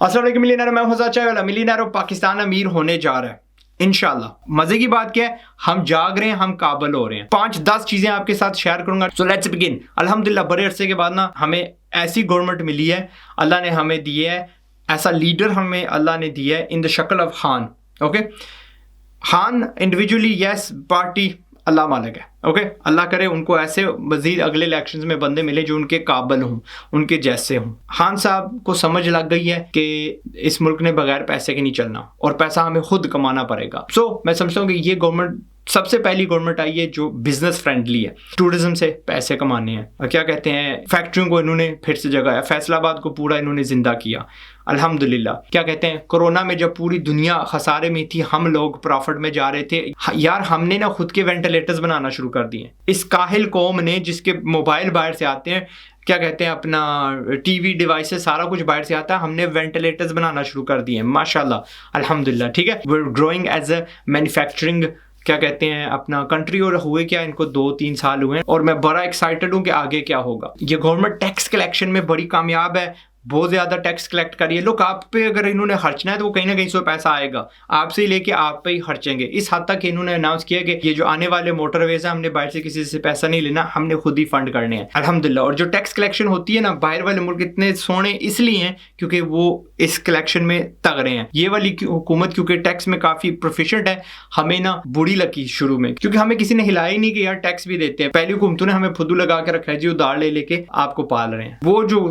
अस्सलाम वालेकुम मिलियनेयर, मैं हूं चाय मिलियनेयर और पाकिस्तान अमीर होने जा रहा है इंशाल्लाह। मजे की बात क्या है, हम जाग रहे हैं, हम काबिल हो रहे हैं। 5-10 चीजें आपके साथ शेयर करूंगा। So let's begin. अल्हम्दुलिल्लाह बड़े अरसे के बाद ना हमें ऐसी गवर्नमेंट मिली है, अल्लाह ने हमें दी है, ऐसा लीडर हमें अल्लाह ने दिया है इन द शक्ल of Khan. Okay, Khan individually yes, party अल्लाह मालिक है। ओके, अल्लाह करे उनको ऐसे मजीद अगले इलेक्शंस में बंदे मिले जो उनके काबिल हों, उनके जैसे हों। खान साहब को समझ लग गई है कि इस मुल्क ने बगैर पैसे के नहीं चलना और पैसा हमें खुद कमाना पड़ेगा। सो मैं समझता हूँ कि ये गवर्नमेंट सबसे पहली गवर्नमेंट आई है जो बिजनेस फ्रेंडली है। टूरिज्म से पैसे कमाने हैं और क्या कहते हैं, फैक्ट्रियों को इन्होंने फिर से जगाया, फैसलाबाद को पूरा इन्होंने जिंदा किया अल्हम्दुलिल्लाह। क्या कहते हैं, कोरोना में जब पूरी दुनिया खसारे में थी, हम लोग प्रॉफिट में जा रहे थे यार, हमने ना खुद के वेंटिलेटर्स बनाना शुरू कर दिए। इस काहिल कौम ने जिसके मोबाइल बाहर से आते हैं, क्या कहते हैं, अपना टीवी डिवाइसेस सारा कुछ बाहर से आता है, हमने वेंटिलेटर्स बनाना शुरू कर दिए माशाल्लाह अल्हम्दुलिल्लाह। ठीक है, we are growing as a manufacturing क्या कहते हैं अपना कंट्री। और हुए क्या, इनको 2-3 साल हुए और मैं बड़ा एक्साइटेड हूँ कि आगे क्या होगा। ये गवर्नमेंट टैक्स कलेक्शन में बड़ी कामयाब है, बहुत ज्यादा टैक्स कलेक्ट करिए। लोग आप पे अगर इन्होंने खर्चना है तो वो कहीं ना कहीं से पैसा आएगा, आपसे ही लेके आप पे ही खर्चेंगे। इस हद तक इन्होंने अनाउंस किया कि ये जो आने वाले मोटरवेज है, हमने बाहर से किसी से पैसा नहीं लेना, हमने खुद ही फंड करने हैं अल्हम्दुलिल्लाह। और जो टैक्स कलेक्शन होती है ना, बाहर वाले मुल्क इतने सोने इसलिए हैं क्योंकि वो इस कलेक्शन में तगड़े हैं। ये वाली हुकूमत क्योंकि टैक्स में काफी प्रोफिशिएंट है, हमें ना बुरी लगी शुरू में क्योंकि हमें किसी ने हिलाया ही नहीं कि यार टैक्स भी देते हैं। पहली हुकूमतों ने हमें फुदू लगा के रखा है जी, उधार ले लेके आपको पाल रहे हैं। वो जो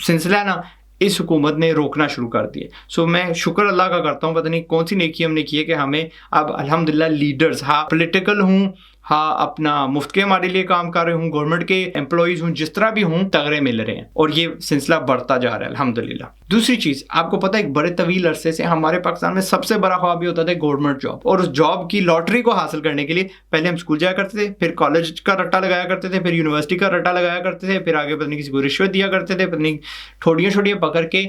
सिलसिला है ना, इस हुकूमत ने रोकना शुरू कर दिए। सो मैं शुक्र अल्लाह का करता हूँ, पता नहीं कौन सी नेकी हमने की है कि हमें अब अल्हम्दुलिल्लाह लीडर्स, हाँ पॉलिटिकल हूँ, हाँ अपना मुफ्त के हमारे लिए काम कर रहे हूँ, गवर्नमेंट के एम्प्लॉइज हूँ, जिस तरह भी हूँ तगड़े मिल रहे हैं और ये सिलसिला बढ़ता जा रहा है अल्हम्दुलिल्लाह। दूसरी चीज आपको पता है, एक बड़े तवील अरसे से हमारे पाकिस्तान में सबसे बड़ा ख्वाब ये होता था गवर्नमेंट जॉब। और उस जॉब की लॉटरी को हासिल करने के लिए पहले हम स्कूल जाया करते थे, फिर कॉलेज का रट्टा लगाया करते थे, फिर यूनिवर्सिटी का रट्टा लगाया करते थे, फिर आगे पता नहीं किसी को रिश्वत दिया करते थे, पता नहीं ठोड़ियाँ छोड़ियाँ पकड़ के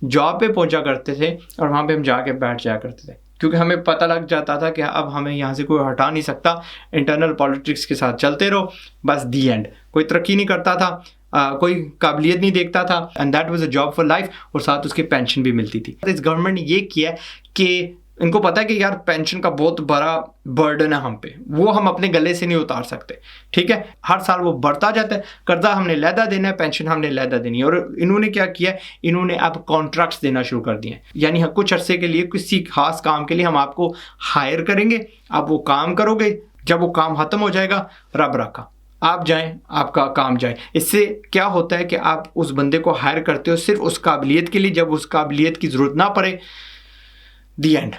जॉब पे पहुंचा करते थे और वहाँ पे हम जाके बैठ जाया करते थे क्योंकि हमें पता लग जाता था कि अब हमें यहाँ से कोई हटा नहीं सकता, इंटरनल पॉलिटिक्स के साथ चलते रहो, बस दी एंड। कोई तरक्की नहीं करता था, कोई काबिलियत नहीं देखता था, and that was a job for life, और साथ उसकी पेंशन भी मिलती थी। इस गवर्नमेंट ने ये किया कि इनको पता है कि यार पेंशन का बहुत बड़ा बर्डन है हम पे, वो हम अपने गले से नहीं उतार सकते। ठीक है, हर साल वो बढ़ता जाता है, कर्जा हमने लहदा देना है, पेंशन हमने लहदा देनी है। और इन्होंने क्या किया, इन्होंने अब कॉन्ट्रैक्ट्स देना शुरू कर दिए, यानी कुछ अरसे के लिए किसी खास काम के लिए हम आपको हायर करेंगे, आप वो काम करोगे, जब वो काम खत्म हो जाएगा रब रखा आप जाएं, आपका काम जाए। इससे क्या होता है कि आप उस बंदे को हायर करते हो सिर्फ उस काबिलियत के लिए, जब उस काबिलियत की जरूरत ना पड़े, दी एंड,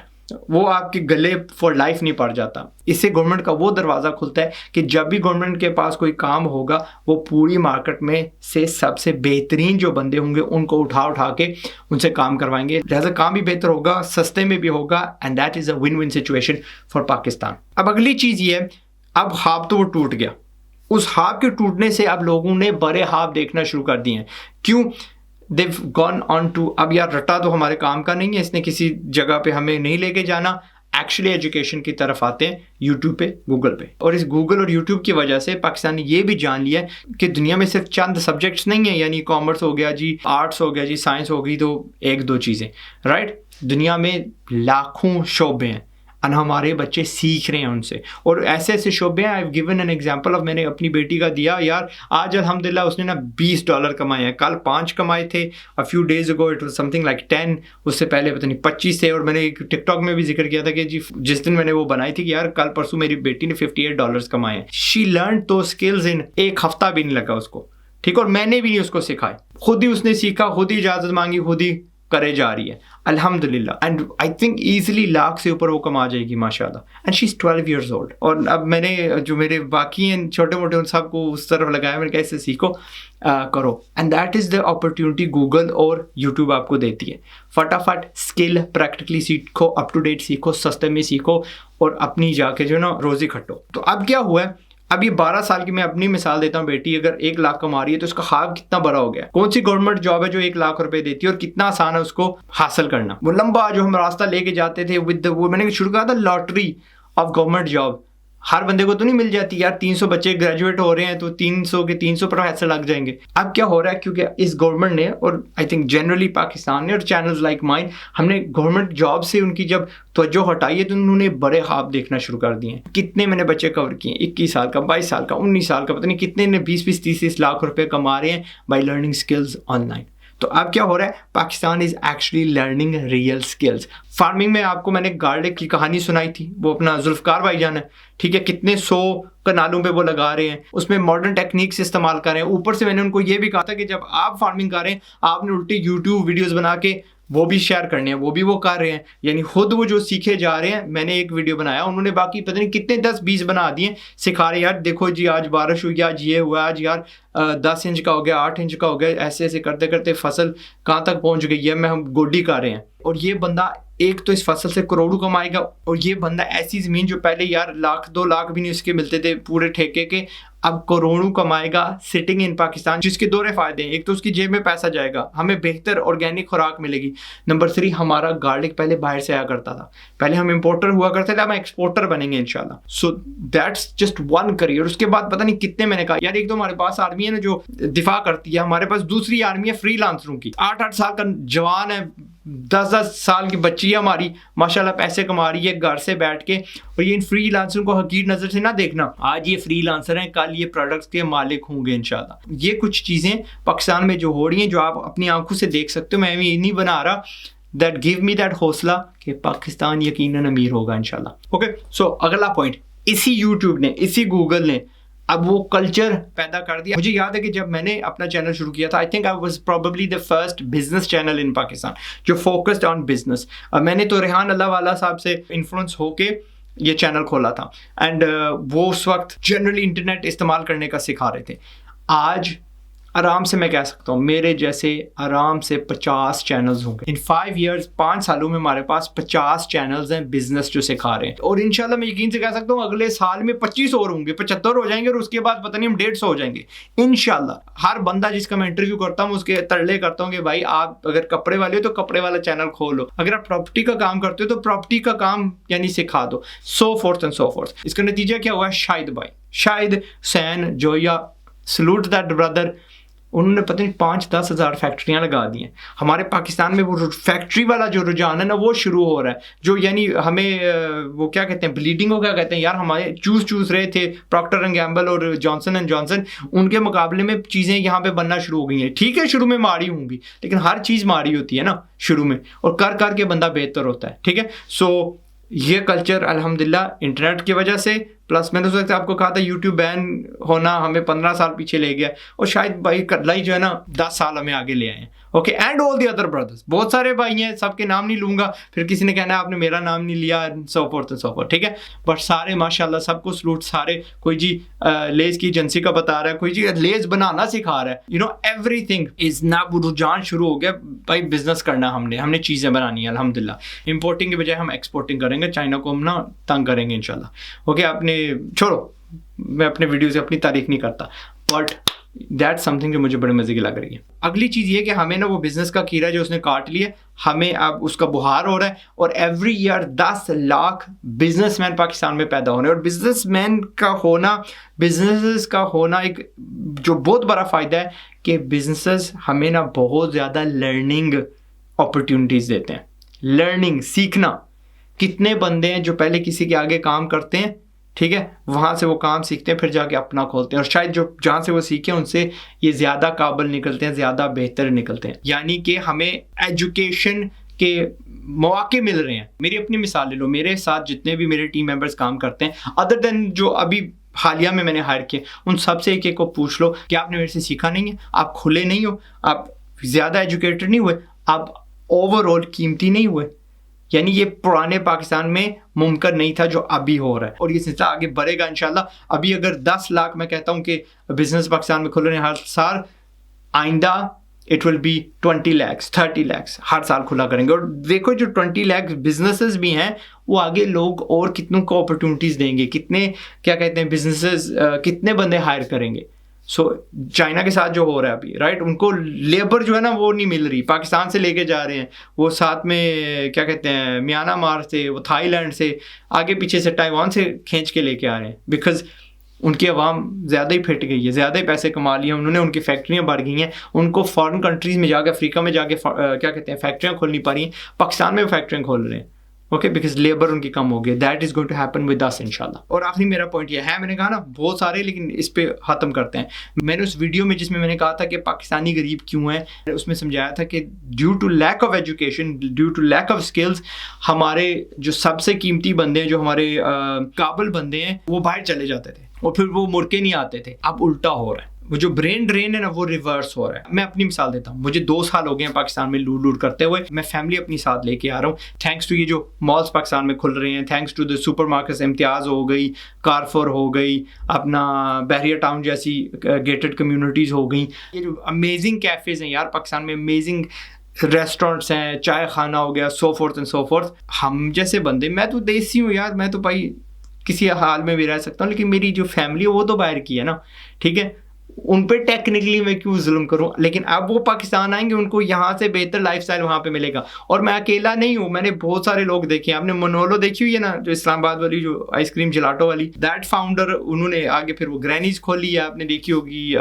वो आपके गले फॉर लाइफ नहीं पड़ जाता। इससे गवर्नमेंट का वो दरवाज़ा खुलता है कि जब भी गवर्नमेंट के पास कोई काम होगा, वो पूरी मार्केट में से सबसे बेहतरीन जो बंदे होंगे उनको उठा उठा के उनसे काम करवाएंगे। लिहाजा काम भी बेहतर होगा, सस्ते में भी होगा, and that is a win win situation for Pakistan. अब अगली चीज़ ये है, अब ख्वाब तो वो टूट गया, उस ख्वाब के टूटने से अब लोगों ने बड़े ख्वाब देखना शुरू कर दिए हैं। क्यों? They've gone on to, अब यार रट्टा तो हमारे काम का नहीं है, इसने किसी जगह पे हमें नहीं लेके जाना, एक्चुअली एजुकेशन की तरफ आते हैं यूट्यूब पे, गूगल पे। और इस गूगल और यूट्यूब की वजह से पाकिस्तान ने ये भी जान लिया कि दुनिया में सिर्फ चंद सब्जेक्ट्स नहीं है, यानी कॉमर्स हो गया जी, आर्ट्स हो गया जी, साइंस हो गई, तो 1-2 चीज़ें, राइट। दुनिया में लाखों शोबे हैं और हमारे बच्चे सीख रहे हैं उनसे, और ऐसे ऐसे शोबे हैं। I have given an example of, मैंने अपनी बेटी का दिया यार, आज अल्हम्दुलिल्लाह उसने ना $20 कमाए हैं, कल 5 कमाए थे, a few days ago it was something like 10, उससे पहले पता नहीं 25 थे। और मैंने एक टिकटॉक में भी जिक्र किया था कि जी जिस दिन मैंने वो बनाई थी कि यार कल परसों मेरी बेटी ने $58 कमाए हैं। शी लर्न दो स्किल्स इन 1 हफ्ता भी नहीं लगा उसको, ठीक, और मैंने भी नहीं उसको सिखाए, खुद ही उसने सीखा, खुद ही इजाज़त मांगी, खुद ही करे जा रही है अल्हम्दुलिल्लाह। And I think easily lakh से ऊपर वो कमा जाएगी माशाल्लाह, and she is 12 years old। और अब मैंने जो मेरे बाकी हैं छोटे मोटे उन सबको उस तरफ लगाया, मैंने कैसे सीखो करो, and that is the opportunity Google और यूट्यूब आपको देती है। फटाफट स्किल प्रैक्टिकली सीखो, अप टू डेट सीखो, सस्ते में सीखो और अपनी जाके जो ना रोज़ी खटो। तो अब क्या हुआ है, अब ये 12 साल की मैं अपनी मिसाल देता हूँ, बेटी अगर 1 लाख कमा रही है तो उसका ख्वाब कितना बड़ा हो गया। कौन सी गवर्नमेंट जॉब है जो 1 लाख रुपए देती है और कितना आसान है उसको हासिल करना। वो लंबा जो हम रास्ता लेके जाते थे विद वो मैंने शुरू कहा था लॉटरी ऑफ गवर्नमेंट जॉब, हर बंदे को तो नहीं मिल जाती यार, 300 बच्चे ग्रेजुएट हो रहे हैं तो 300 के 300 प्रोफेसर लग जाएंगे। अब क्या हो रहा है, क्योंकि इस गवर्नमेंट ने और आई थिंक जनरली पाकिस्तान ने और चैनल्स लाइक माइन, हमने गवर्नमेंट जॉब से उनकी जब तवज्जो हटाई है तो उन्होंने बड़े ख्वाब देखना शुरू कर दिए हैं। कितने मैंने बच्चे कवर किए, 21 साल का, 22 साल का, 19 साल का, पता नहीं कितने ने 20-20, 30-30 लाख रुपए कमा रहे हैं बाई लर्निंग स्किल्स ऑनलाइन। तो अब क्या हो रहा है, Pakistan is actually learning real skills. Farming में आपको मैंने गार्लिक की कहानी सुनाई थी, वो अपना जुल्फकार भाईजान है, ठीक है, कितने 100 कनालों पे वो लगा रहे हैं, उसमें मॉडर्न टेक्निक्स इस्तेमाल कर रहे हैं। ऊपर से मैंने उनको ये भी कहा था कि जब आप फार्मिंग कर रहे हैं आपने उल्टी यूट्यूब वीडियोस बना के वो भी शेयर करने हैं, वो भी वो कर रहे हैं, यानी खुद वो जो सीखे जा रहे हैं। मैंने एक वीडियो बनाया, उन्होंने बाकी पता नहीं कितने 10-20 बना दिए, सिखा रहे यार देखो जी आज बारिश हुई, आज ये हुआ, आज यार 10 इंच का हो गया, 8 इंच का हो गया, ऐसे ऐसे करते करते फसल कहाँ तक पहुँच गई है, मैं हम गोडी कर रहे हैं। और ये बंदा एक तो इस फसल से करोड़ों कमाएगा, और ये बंदा ऐसी ज़मीन जो पहले यार 1-2 लाख भी नहीं उसके मिलते थे पूरे ठेके के, अब करोड़ों कमाएगा सिटिंग इन पाकिस्तान, जिसके दो फायदे हैं। एक तो उसकी जेब में पैसा जाएगा, हमें बेहतर ऑर्गेनिक खुराक मिलेगी। नंबर 3, हमारा गार्लिक पहले बाहर से आया करता था, पहले हम इंपोर्टर हुआ करते थे, हम एक्सपोर्टर बनेंगे इंशाल्लाह। So that's just one career. उसके बाद पता नहीं कितने मैंने कहा यार, एक तो हमारे पास आर्मी है ना जो दिफा करती है, हमारे पास दूसरी आर्मी है फ्रीलांसरों की। 8-8 साल का जवान है, 10-10 साल की बच्ची है हमारी, माशाल्लाह पैसे कमा रही है घर से बैठ के। और ये इन फ्रीलांसरों को हकीर नज़र से ना देखना, आज ये फ्रीलांसर हैं, कल ये प्रोडक्ट्स के मालिक होंगे इंशाल्लाह। ये कुछ चीज़ें पाकिस्तान में जो हो रही हैं, जो आप अपनी आंखों से देख सकते हो, मैं ये नहीं बना रहा, दैट गिव मी दैट हौसला कि पाकिस्तान यकीनन अमीर होगा इंशाल्लाह। ओके, सो अगला पॉइंट, इसी यूट्यूब ने, इसी गूगल ने अब वो कल्चर पैदा कर दिया। मुझे याद है कि जब मैंने अपना चैनल शुरू किया था, I think I was probably the first business channel in Pakistan जो फोकस्ड ऑन बिजनेस। मैंने तो रेहान अल्लाह वाला साहब से इन्फ्लुएंस होके ये चैनल खोला था, एंड वो उस वक्त जनरली इंटरनेट इस्तेमाल करने का सिखा रहे थे। आज आराम से मैं कह सकता हूँ मेरे जैसे आराम से 50 चैनल्स होंगे इन 5 years, 5 सालों में हमारे पास 50 चैनल्स हैं बिजनेस जो सिखा रहे हैं। और इंशाल्लाह मैं यकीन से कह सकता हूँ अगले साल में 25 और होंगे, 75 हो जाएंगे, और उसके बाद पता नहीं हम 150 हो जाएंगे इंशाल्लाह। हर बंदा जिसका मैं इंटरव्यू करता हूँ उसके तरले करता हूँ कि भाई आप अगर कपड़े वाले हो तो कपड़े वाला चैनल खोलो, अगर आप प्रॉपर्टी का काम करते हो तो प्रॉपर्टी का काम यानी सिखा दो, सो फोर्थ एंड सो फोर्थ। इसका नतीजा क्या हुआ, शाहिद भाई, Shahid Hussain Zoya, salute that brother, उन्होंने पता नहीं 5-10 हज़ार फैक्ट्रियाँ लगा दी हैं। हमारे पाकिस्तान में वो फैक्ट्री वाला जो रुझान है ना वो शुरू हो रहा है, जो यानी हमें वो क्या कहते हैं, ब्लीडिंग हो क्या कहते हैं यार, हमारे चूस रहे थे प्रॉक्टर एंड गैम्बल और जॉनसन एंड जॉनसन, उनके मुकाबले में चीज़ें यहाँ पे बनना शुरू हो गई हैं। ठीक है शुरू में मारी होंगी, लेकिन हर चीज़ मारी होती है ना शुरू में, और कर कर के बंदा बेहतर होता है। ठीक है, सो ये कल्चर अल्हम्दुलिल्लाह इंटरनेट की वजह से, प्लस मैंने उस वक्त आपको कहा था यूट्यूब बैन होना हमें 15 साल पीछे ले गया, और शायद भाई कलाई जो है ना 10 साल हमें आगे ले आए हैं। Okay, and all the other brothers, बहुत सारे भाई हैं, सबके नाम नहीं लूँगा, फिर किसी ने कहना है आपने मेरा नाम नहीं लिया, सो फोर्थ एंड सो फोर्थ। ठीक है, बट सारे माशाल्लाह सबको सलूट, सारे, कोई जी लेस की एजेंसी का बता रहा है, कोई जी लेस बनाना सिखा रहा है, यू नो एवरीथिंग इज ना, रुझान शुरू हो गया भाई बिजनेस करना, हमने चीज़ें बनानी है अल्हम्दुलिल्लाह। इंपोर्टिंग के बजाय हम एक्सपोर्टिंग करेंगे, चाइना को हम ना तंग करेंगे इंशाल्लाह। ओके, आपने छोड़ो, मैं अपने वीडियो से अपनी तारीफ नहीं करता, बट दैट्स समथिंग जो मुझे बड़े मजे की लग रही है। अगली चीज़ ये कि हमें ना वो बिजनेस का कीड़ा जो उसने काट लिया, हमें अब उसका बुहार हो रहा है, और every year 10 lakh businessman Pakistan में पैदा हो रहे हैं। और बिजनेसमैन का होना, बिजनेसेस का होना एक जो बहुत बड़ा फ़ायदा है कि बिजनेसेस हमें ना बहुत ज़्यादा लर्निंग अपॉर्चुनिटीज़ देते हैं। लर्निंग, सीखना, कितने बंदे हैं जो पहले किसी के आगे काम करते हैं, ठीक है, वहाँ से वो काम सीखते हैं, फिर जाके अपना खोलते हैं, और शायद जो जहाँ से वो सीखे उनसे ये ज़्यादा काबिल निकलते हैं, ज़्यादा बेहतर निकलते हैं। यानी कि हमें एजुकेशन के मौके मिल रहे हैं। मेरी अपनी मिसाल ले लो, मेरे साथ जितने भी मेरे टीम मेंबर्स काम करते हैं, अदर देन जो अभी हालिया में मैंने हायर किए, उन सबसे एक को पूछ लो कि आपने मेरे से सीखा नहीं है, आप खुले नहीं हो, आप ज़्यादा एजुकेटेड नहीं हुए, आप ओवरऑल कीमती नहीं हुए। यानी ये पुराने पाकिस्तान में मुमकिन नहीं था जो अभी हो रहा है, और ये सिलसिला आगे बढ़ेगा इंशाल्लाह। अभी अगर 10 लाख मैं कहता हूँ कि बिजनेस पाकिस्तान में खुल रहे हैं हर साल, आइंदा it will be 20 lakh 30 lakh हर साल खुला करेंगे। और देखो जो 20 लाख बिजनेसेस भी हैं वो आगे लोग और कितनों को अपॉर्चुनिटीज़ देंगे, कितने क्या कहते हैं बिजनेसेस, कितने बंदे हायर करेंगे। सो चाइना के साथ जो हो रहा है अभी, राइट, उनको लेबर जो है ना वो नहीं मिल रही, पाकिस्तान से लेके जा रहे हैं, वो साथ में क्या कहते हैं म्यांमार से, वो थाईलैंड से, आगे पीछे से ताइवान से खींच के लेके आ रहे हैं, बिकॉज उनकी आवाम ज़्यादा ही फिट गई है, ज़्यादा ही पैसे कमा लिए उन्होंने, उनकी फैक्ट्रियाँ बढ़ गई हैं, उनको फॉरेन कंट्रीज़ में जाके, अफ्रीका में जाके क्या कहते हैं फैक्ट्रियाँ खोलनी पा रही हैं, पाकिस्तान में फैक्ट्रियाँ खोल रहे हैं, ओके, बिकॉज लेबर उनकी कम हो गई। That is going to happen with us इंशाल्लाह। और आखिरी मेरा पॉइंट ये है, मैंने कहा ना बहुत सारे, लेकिन इस पे ख़त्म करते हैं। मैंने उस वीडियो में जिसमें मैंने कहा था कि पाकिस्तानी गरीब क्यों है, उसमें समझाया था कि due to lack of education, due to lack of skills, हमारे जो सबसे कीमती बंदे हैं, जो हमारे काबिल बंदे हैं, वो बाहर चले जाते थे और फिर वो मुड़ के नहीं आते थे। अब उल्टा हो रहा है, वो जो ब्रेन ड्रेन है ना वो रिवर्स हो रहा है। मैं अपनी मिसाल देता हूँ, मुझे 2 साल हो गए हैं पाकिस्तान में लूट लूट करते हुए, मैं फैमिली अपनी साथ लेके आ रहा हूँ, थैंक्स टू ये जो मॉल्स पाकिस्तान में खुल रहे हैं, thanks to the super markets, Imtiaz हो गई, कारफोर हो गई, अपना बहरिया टाउन जैसी गेटेड कम्युनिटीज़ हो गई, ये जो अमेजिंग कैफ़ेज़ हैं यार पाकिस्तान में, अमेजिंग रेस्टोरेंट्स हैं, चाय खाना हो गया, सो फोर्थ एंड सो फोर्थ। हम जैसे बंदे, मैं तो देसी हूँ यार, मैं तो भाई किसी हाल में भी रह सकता हूँ, लेकिन मेरी जो फैमिली है वो तो बाहर की है ना, ठीक है, उन पे टेक्निकली मैं क्यों जुल्म करूं। लेकिन अब वो पाकिस्तान आएंगे, उनको यहाँ से बेहतर लाइफस्टाइल वहाँ पे मिलेगा। और मैं अकेला नहीं हूँ, मैंने बहुत सारे लोग देखे हैं। आपने मनोलो देखी हुई है ना, जो इस्लामाबाद वाली, जो आइसक्रीम जिलाटो वाली, दैट फाउंडर, उन्होंने आगे फिर वो ग्रैनीज खोली है, आपने देखी होगी,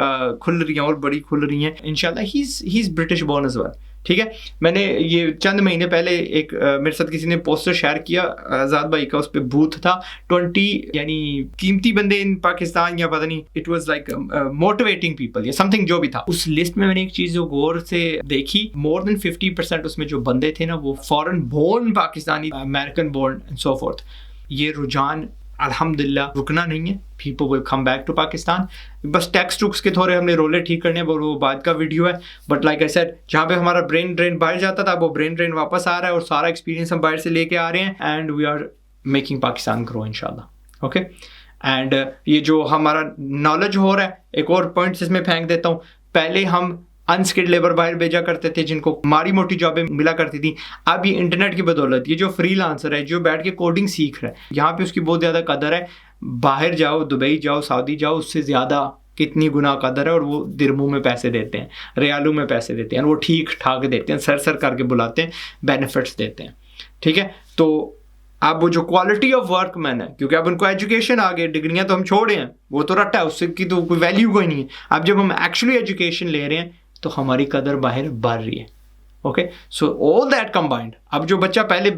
खुल रही हैं और बड़ी खुल रही हैं इंशाल्लाह। He is British born as well, ठीक है। मैंने ये चंद महीने पहले एक मेरे साथ किसी ने पोस्टर शेयर किया आज़ाद भाई का, उस पर बूथ था 20 यानी कीमती बंदे इन पाकिस्तान, या पता नहीं, it was like motivating people या समथिंग, जो भी था। उस लिस्ट में मैंने एक चीज़ जो गौर से देखी, मोर देन 50% उसमें जो बंदे थे ना वो foreign born Pakistani, American born and so forth. ये रुझान अल्हम्दुलिल्लाह रुकना नहीं है, people will come back to Pakistan. बस टैक्स टुक्स के थोड़े हमने रोले ठीक करने हैं, वो बाद का वीडियो है। बट लाइक आई सेड, जहाँ पे हमारा ब्रेन ड्रेन बाहर जाता था, वो ब्रेन ड्रेन वापस आ रहा है और सारा एक्सपीरियंस हम बाहर से लेके आ रहे हैं, and we are making Pakistan grow इंशाल्लाह, ओके। एंड ये जो हमारा नॉलेज हो रहा है, एक और पॉइंट इसमें फेंक देता हूँ, पहले हम अनस्किल्ड लेबर बाहर भेजा करते थे, जिनको मारी मोटी जॉबें मिला करती थी। अब ये इंटरनेट की बदौलत, ये जो फ्रीलांसर है, जो बैठ के कोडिंग सीख रहा है, यहाँ पे उसकी बहुत ज़्यादा कदर है। बाहर जाओ, दुबई जाओ, सऊदी जाओ, उससे ज़्यादा कितनी गुना कदर है। और वो दिरमू में पैसे देते हैं, रियालू में पैसे देते हैं, और वो ठीक ठाक देते हैं, सर करके बुलाते हैं, बेनिफिट्स देते हैं, ठीक है। तो अब वो जो क्वालिटी ऑफ वर्क मैन है, क्योंकि अब उनको एजुकेशन आ गई, डिग्रियाँ तो हम छोड़े हैं, वो तो रट्टा है, उससे की तो कोई वैल्यू कोई नहीं है। अब जब हम एक्चुअली एजुकेशन ले रहे हैं तो हमारी कदर बाहर बढ़ रही है, okay. So all that combined, अब जो बच्चा पहले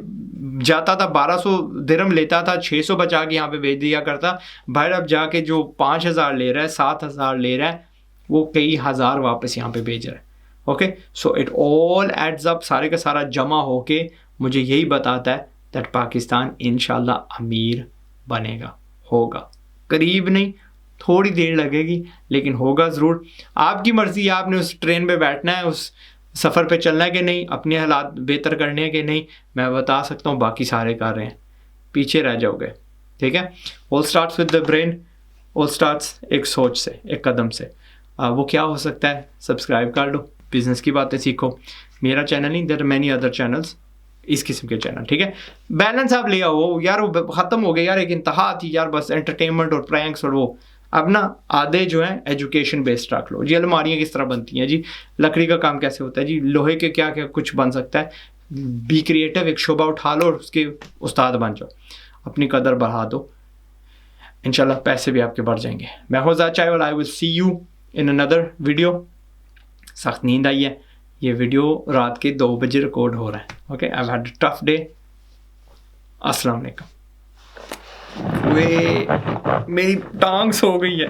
जाता था 1200 दिरहम लेता था, 600 बचा के यहाँ पे भेज दिया करता, बाहर अब जाके जो 5000 ले रहा है, 7000 ले रहा है, वो कई हज़ार वापस यहाँ पे भेज रहा है, okay. So it all adds up, सारे का सारा जमा होके मुझे यही बताता है दैट पाकिस्तान इंशाल्लाह अमीर बनेगा, होगा, करीब नहीं, थोड़ी देर लगेगी, लेकिन होगा ज़रूर। आपकी मर्ज़ी, आपने उस ट्रेन पे बैठना है, उस सफ़र पे चलना है कि नहीं, अपने हालात बेहतर करने हैं कि नहीं। मैं बता सकता हूँ बाकी सारे कर रहे हैं, पीछे रह जाओगे, ठीक है। All starts with the brain, all starts एक सोच से, एक कदम से। वो क्या हो सकता है, सब्सक्राइब कर लो, बिज़नेस की बातें सीखो। मेरा चैनल नहीं, there are many other channels, इस किस्म के चैनल, ठीक है। बैलेंस आप ले आओ यार, वो ख़त्म हो गया यार, एक इंतहा थी यार, बस एंटरटेनमेंट और प्रैंक्स और वो। अब ना आधे जो है एजुकेशन बेस्ड रख लो जी। अलमारियाँ किस तरह बनती हैं जी, लकड़ी का काम कैसे होता है जी, लोहे के क्या क्या कुछ बन सकता है। बी क्रिएटिव, एक शोबा उठा लो और उसके उस्ताद बन जाओ, अपनी कदर बढ़ा दो, इंशाल्लाह पैसे भी आपके बढ़ जाएंगे। मैं हूं ज़ाद चाय, I will see you in another video. सख्त नींद आई है, ये वीडियो रात के 2 बजे रिकॉर्ड हो रहा है, okay. I have had a tough day. अस्सलाम वालेकुम। वे मेरी टांग सो गई है।